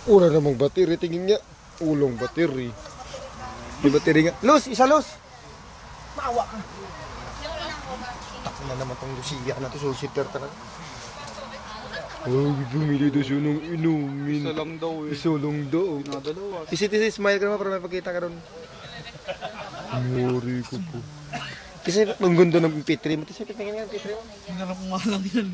Una namang battery, tingin nga. Ulong battery. May battery nga. Los, isa los. Maawa ka. Takin na naman tong Lucia na to. Solicitor talaga. Oh, bumili daw siya ng inumin. Isa lang daw eh. Isa lang daw. Pinadalawa. Isi smile ka naman para may pagkita ka ron. Mori ko po. Kasi ang ganda ng MP3 mo. Kasi tingin nga ang MP3 mo. Hinarap mo nga lang yan.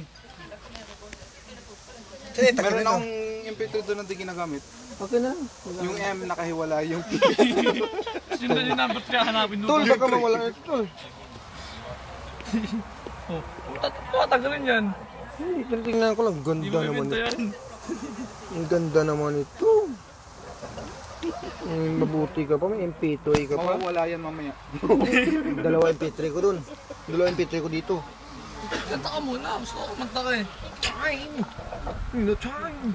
Meron akong MP3 doon na di ginagamit. Okay na. Yung M nakahiwala yung P. Sino na yung number 3 hanapin mo? Tol, baka mawala na ito, tol. Oh, tatagalin yan. Hey, tingnan ko lang. Ganda Di mo naman ibenta ito. yan. Ang ganda naman ito. Mabuti ka pa. May MP2 ka pa. Mawawala yan mamaya. Dalawa MP3 ko dun. Dalawa MP3 ko dito. Kanta ka muna. Gusto ko kumanta ka eh. Time! No time!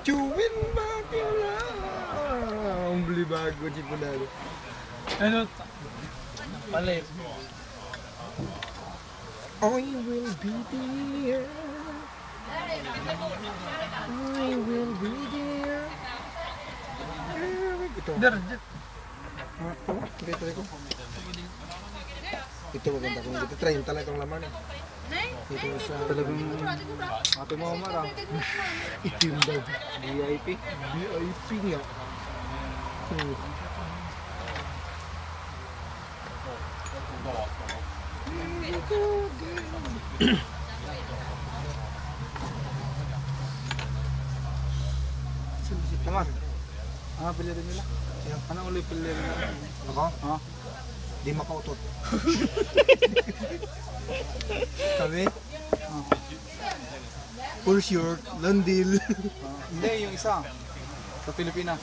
Chewin back your love! Ang blibago, Chipunado. Ano? Palit. I will be there. I will be there. Ito. Dar, MP3 ko. Ito maganda kung ito. 30 talaga ang laman eh. Ito sa talagang Ate mo Omar ah. itim daw. VIP. VIP nga. Omar. Pili rin nila. Ano ulit pili rin nila? Ako? Ha? Di makautot. Kami? Full short, landil. Hindi, yung isa. Sa Pilipinas.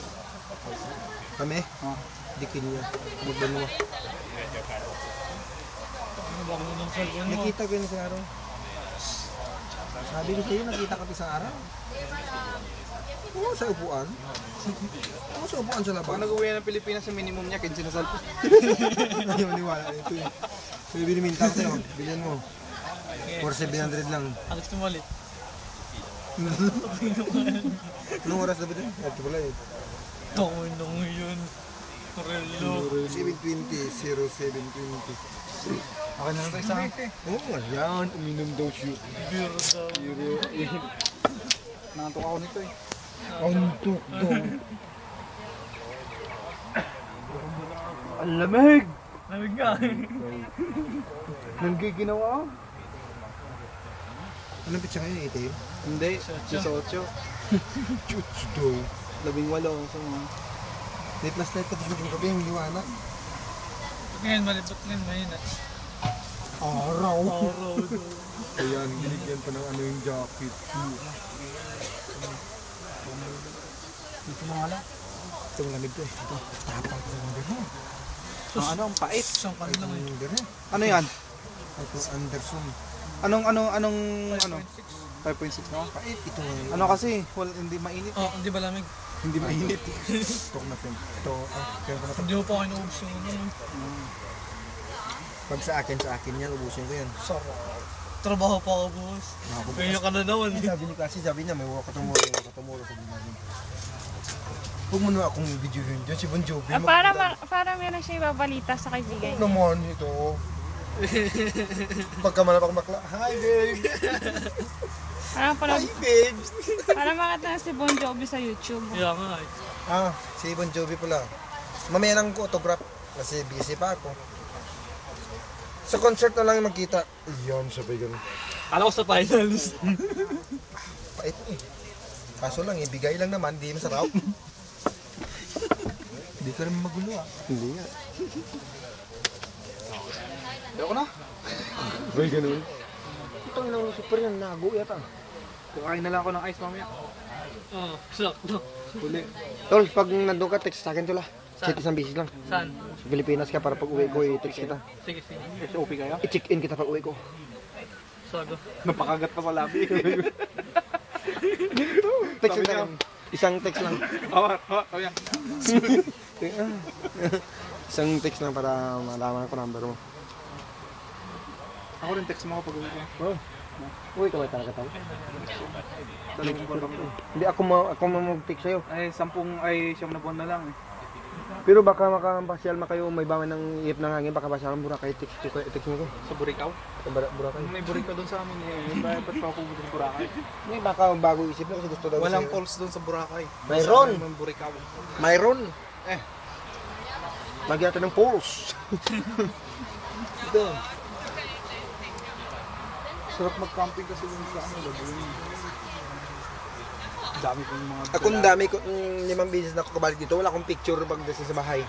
Kami? Ha? Dikin niya. Bugdan mo. ano ba kung ng cellphone mo? Nakita ko yun sa araw. Sabi ko sa'yo, nakita ka sa araw. Oo, sa upuan. Oo, sa upuan sa Pag labas. nag-uwi ng Pilipinas, yung minimum niya, 15 na salpo. Hindi maniwala ito eh. May biniminta ko sa'yo, bilhin mo. For 700 lang. Ang gusto mo ulit? Anong oras na ba ito? Ito pala eh. Tango yun. Relo. 720, 0720. Okay na lang tayo sa Oo nga yan, uminom daw siya. Beer daw. Nangantok ako nito eh. Antok daw. Ang lamig! Lamig nga. Nanggiginawa ako. Anong pitsa ngayon, itim? Hindi, 18. Chuts daw. 18 sa mga. May plus light pa ito yung gabi, yung liwanag. Ngayon, malipot ngayon, mahina. Araw! Araw daw. Ayan, binigyan pa ng ano yung jacket. Dito na nga lang. Ito malamig to eh. Ito, tapang ko ng gano'n. Ang ano, ang pait. Isang kan lang eh. Ang gano'n. Ano yan? Ito, Anderson. Anong 5.6 no? Pait, ito ngayon. Ano kasi, hindi mainit. Oh, hindi ba lamig? Hindi mainit. Ito na film. Ito, kaya ko na ito. Hindi mo pa ako inuubos yung ano. Pag sa akin yan, ubusin ko yan. Sarap. Trabaho pa ako, boss. Kaya ka na naman eh. Sabi ni kasi, sabi niya, may wakatumuro sabi namin. Huwag mo na akong video yun dyan, si Bon Jovi. Para meron siya ibabalita sa kaibigan niya. Naman ito. Pagka malapang bakla, hi babe! Hi babes! Para makita si Bon Jovi sa YouTube. Kaya nga eh. Si Bon Jovi pala. Mamaya lang ko autograph kasi busy pa ako. Sa concert na lang yung magkita. Iyan, sabay ganun. Alam ko sa finals. Pait eh. Kaso lang, ibigay lang naman, di masarap. Hindi ka rin magulo ah. Hindi nga. Ayoko na. Sabay ganun. Ito ang super yan, nago yata. Kukain na lang ako ng ice mamaya. Oo, sakto. Huli. Tol, pag nandun ka, text sa akin tula. Kahit isang bisis lang. Saan? Sa Pilipinas ka para pag uwi ko, i-text kita. Sige, sige. SOP kayo? I-check-in kita pag uwi ko. Sago. Napakagat pa sa labi. Text sa akin. Isang text lang. Kaya. Isang text lang para malaman ko number mo. Ako rin text mo ako pag uwi ko. Oh. Uy, ikaw ay talaga tao. Dalawang buwan lang. Hindi ako mag-pick sa'yo. Ay, 9 na buwan na lang eh. Pero baka makapasyal kayo, may baman ng iyip ng hangin, baka pasyalan Boracay, text mo ko. Sa Burikaw? Sa Boracay. May Burikaw doon sa amin eh. Ba't pa ako pumunta sa Boracay? May baka bago isip mo kasi gusto daw Walang sa'yo. falls doon sa Boracay. Mayroon. Sa amin, may Burikaw. Mayroon. Eh. Lagyan natin ng pulse. Ito. Sarap mag-camping kasi doon sa ano, Lagoon. Dami kong mga... Akong dami ko, 5 beses na ako kabalik dito, wala akong picture pagdating sa bahay.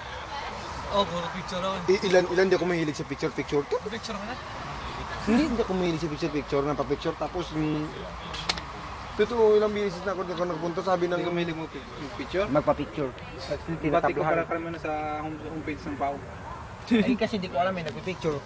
Oh, puro picture ako. Ilan di ako mahilig sa picture. Picture ka na? Hindi ako mahilig sa picture, napapicture. Tapos, totoo, ilang beses na ako nagpunta, sabi Hindi ng... ko mahilig mo picture? Magpa-picture. Bati ko para karamihan sa homepage ng Pao. Ay, kasi di ko alam nagpa-picture.